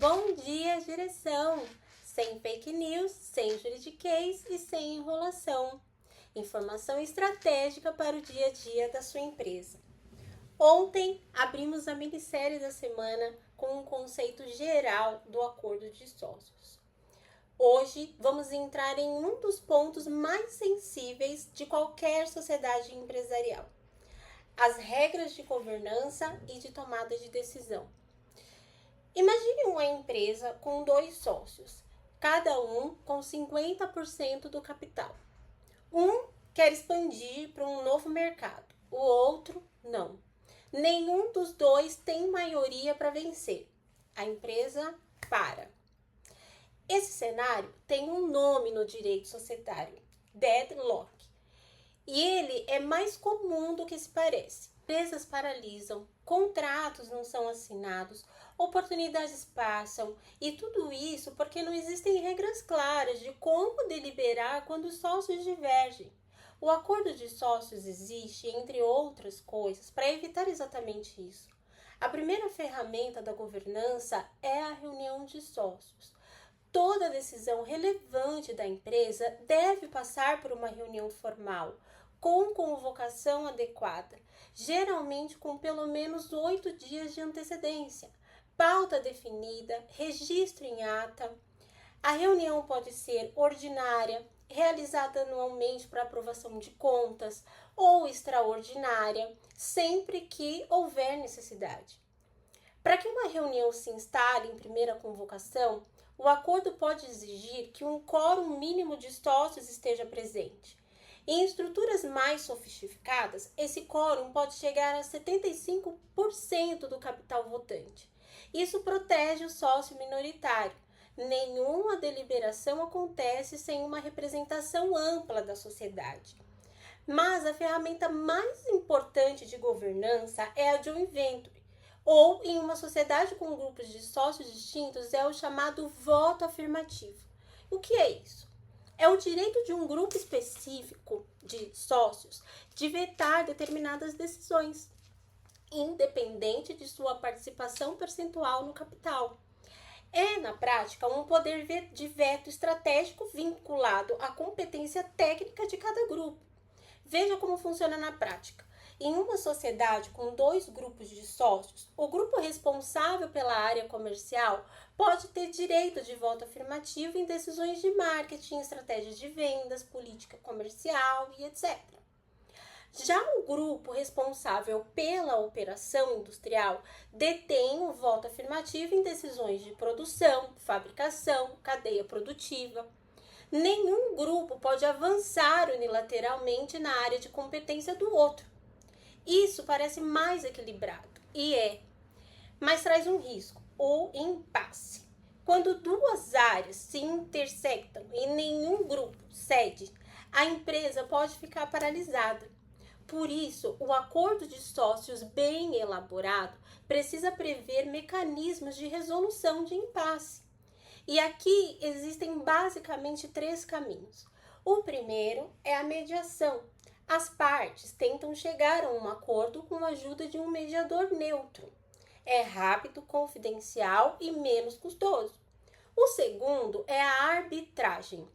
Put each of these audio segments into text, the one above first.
Bom dia, direção! Sem fake news, sem juridiquês e sem enrolação. Informação estratégica para o dia a dia da sua empresa. Ontem, abrimos a minissérie da semana com um conceito geral do acordo de sócios. Hoje, vamos entrar em um dos pontos mais sensíveis de qualquer sociedade empresarial: as regras de governança e de tomada de decisão. Imagine uma empresa com 2 sócios, cada um com 50% do capital. Um quer expandir para um novo mercado, o outro não. Nenhum dos dois tem maioria para vencer. A empresa para. Esse cenário tem um nome no direito societário: deadlock. E ele é mais comum do que se parece. Empresas paralisam, contratos não são assinados, oportunidades passam, e tudo isso porque não existem regras claras de como deliberar quando os sócios divergem. O acordo de sócios existe, entre outras coisas, para evitar exatamente isso. A primeira ferramenta da governança é a reunião de sócios. Toda decisão relevante da empresa deve passar por uma reunião formal, com convocação adequada, geralmente com pelo menos 8 dias de antecedência, pauta definida, registro em ata. A reunião pode ser ordinária, realizada anualmente para aprovação de contas, ou extraordinária, sempre que houver necessidade. Para que uma reunião se instale em primeira convocação, o acordo pode exigir que um quórum mínimo de sócios esteja presente. Em estruturas mais sofisticadas, esse quórum pode chegar a 75% do capital votante. Isso protege o sócio minoritário. Nenhuma deliberação acontece sem uma representação ampla da sociedade. Mas a ferramenta mais importante de governança é a joint venture, ou em uma sociedade com grupos de sócios distintos é o chamado voto afirmativo. O que é isso? É o direito de um grupo específico de sócios de vetar determinadas decisões, independente de sua participação percentual no capital. É, na prática, um poder de veto estratégico vinculado à competência técnica de cada grupo. Veja como funciona na prática. Em uma sociedade com 2 grupos de sócios, o grupo responsável pela área comercial pode ter direito de voto afirmativo em decisões de marketing, estratégias de vendas, política comercial e etc. Já o grupo responsável pela operação industrial detém o voto afirmativo em decisões de produção, fabricação, cadeia produtiva. Nenhum grupo pode avançar unilateralmente na área de competência do outro. Isso parece mais equilibrado, e é, mas traz um risco, o impasse. Quando 2 áreas se intersectam e nenhum grupo cede, a empresa pode ficar paralisada. Por isso, o acordo de sócios bem elaborado precisa prever mecanismos de resolução de impasse. E aqui existem basicamente 3 caminhos. O primeiro é a mediação. As partes tentam chegar a um acordo com a ajuda de um mediador neutro. É rápido, confidencial e menos custoso. O segundo é a arbitragem.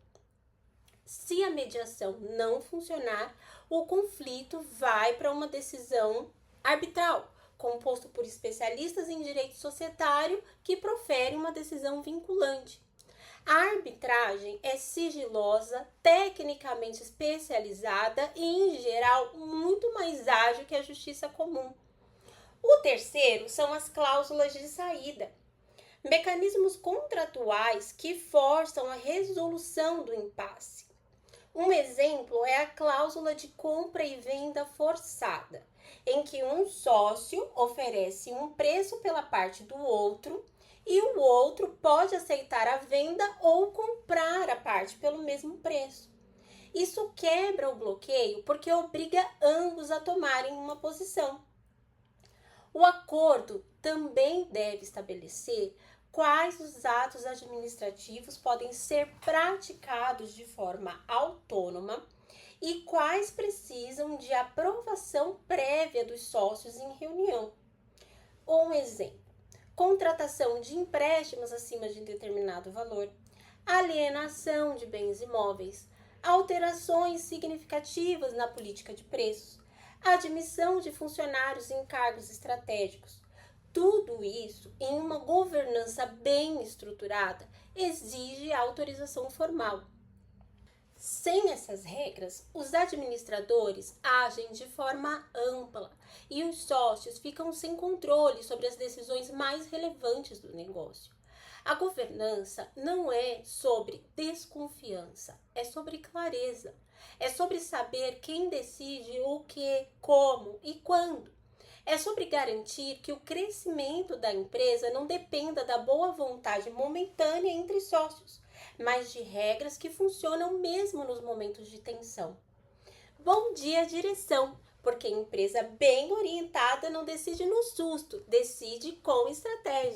Se a mediação não funcionar, o conflito vai para uma decisão arbitral, composto por especialistas em direito societário que proferem uma decisão vinculante. A arbitragem é sigilosa, tecnicamente especializada e, em geral, muito mais ágil que a justiça comum. O terceiro são as cláusulas de saída, mecanismos contratuais que forçam a resolução do impasse. Um exemplo é a cláusula de compra e venda forçada, em que um sócio oferece um preço pela parte do outro e o outro pode aceitar a venda ou comprar a parte pelo mesmo preço. Isso quebra o bloqueio porque obriga ambos a tomarem uma posição. O acordo também deve estabelecer quais os atos administrativos podem ser praticados de forma autônoma e quais precisam de aprovação prévia dos sócios em reunião. Um exemplo: contratação de empréstimos acima de determinado valor, alienação de bens imóveis, alterações significativas na política de preços, admissão de funcionários em cargos estratégicos. Tudo isso, em uma governança bem estruturada, exige autorização formal. Sem essas regras, os administradores agem de forma ampla e os sócios ficam sem controle sobre as decisões mais relevantes do negócio. A governança não é sobre desconfiança, é sobre clareza. É sobre saber quem decide o que, como e quando. É sobre garantir que o crescimento da empresa não dependa da boa vontade momentânea entre sócios, mas de regras que funcionam mesmo nos momentos de tensão. Bom dia, direção, porque empresa bem orientada não decide no susto, decide com estratégia.